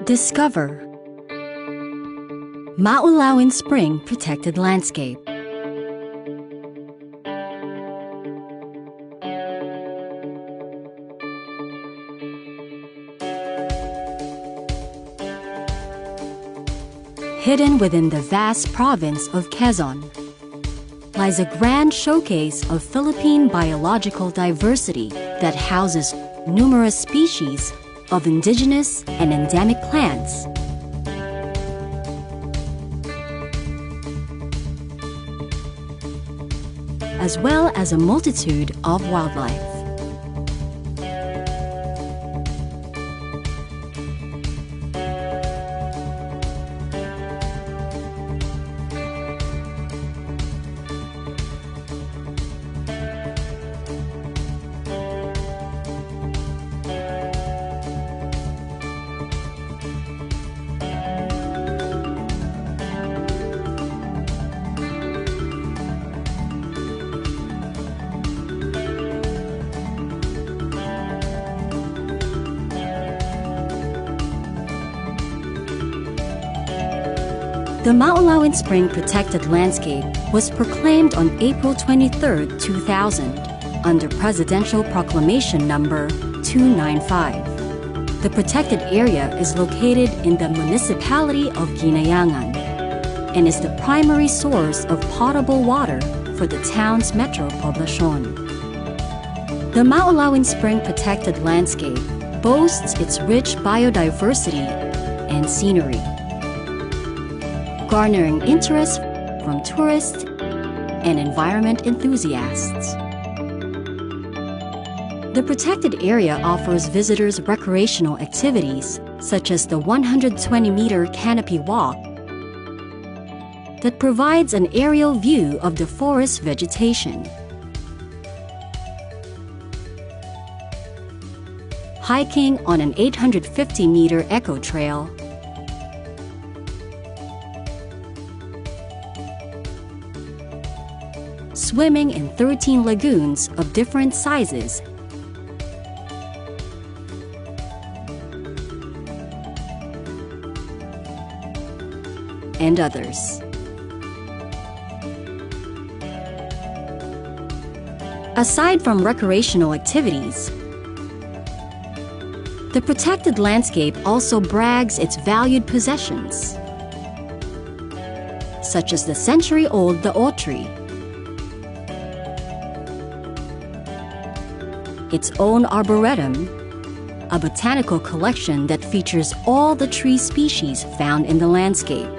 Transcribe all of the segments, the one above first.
Discover Maulawin Spring Protected Landscape. Hidden within the vast province of Quezon lies a grand showcase of Philippine biological diversity that houses numerous species of indigenous and endemic plants, as well as a multitude of wildlife. The Maulawin Spring Protected Landscape was proclaimed on April 23, 2000, under Presidential Proclamation Number 295. The protected area is located in the municipality of Guinayangan and is the primary source of potable water for the town's metro poblacion. The Maulawin Spring Protected Landscape boasts its rich biodiversity and scenery, garnering interest from tourists and environment enthusiasts. The protected area offers visitors recreational activities such as the 120-meter canopy walk that provides an aerial view of the forest vegetation. Hiking on an 850-meter eco trail, swimming in 13 lagoons of different sizes, and others. Aside from recreational activities, the protected landscape also brags its valued possessions, such as the century-old Dao tree, its own arboretum, a botanical collection that features all the tree species found in the landscape,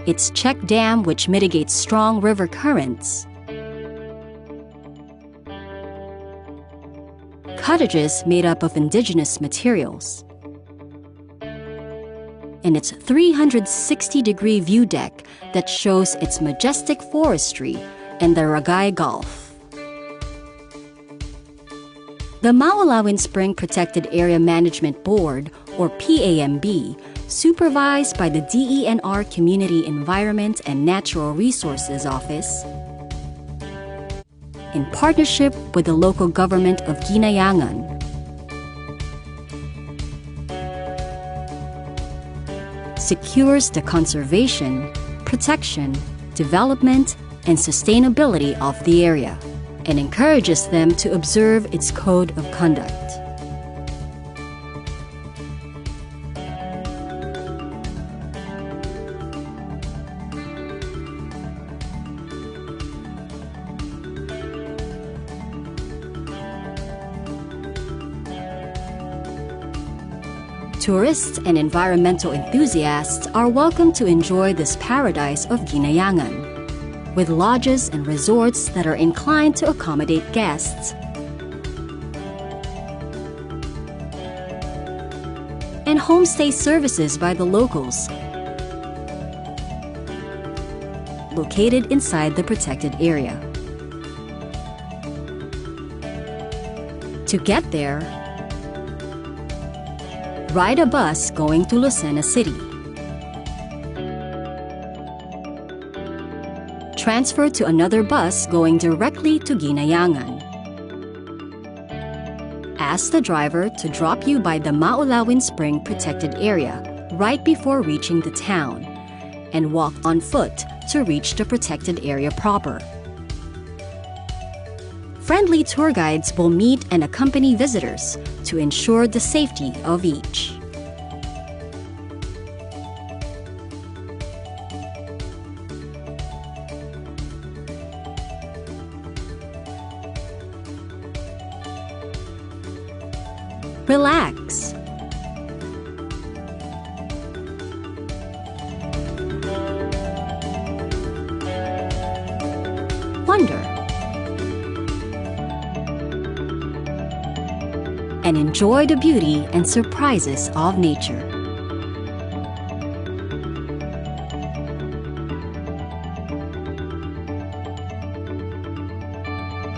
its check dam which mitigates strong river currents, cottages made up of indigenous materials, and its 360-degree view deck that shows its majestic forestry and the Ragay Gulf. The Maulawin Spring Protected Area Management Board, or PAMB, supervised by the DENR Community Environment and Natural Resources Office, in partnership with the local government of Guinayangan, secures the conservation, protection, development, and sustainability of the area, and encourages them to observe its code of conduct. Tourists and environmental enthusiasts are welcome to enjoy this paradise of Guinayangan, with lodges and resorts that are inclined to accommodate guests. and homestay services by the locals, located inside the protected area. To get there, ride a bus going to Lucena City. Transfer to another bus going directly to Ginayangan. Ask the driver to drop you by the Maulawin Spring protected area right before reaching the town, and walk on foot to reach the protected area proper. Friendly tour guides will meet and accompany visitors to ensure the safety of each. Relax. Wonder. And enjoy the beauty and surprises of nature.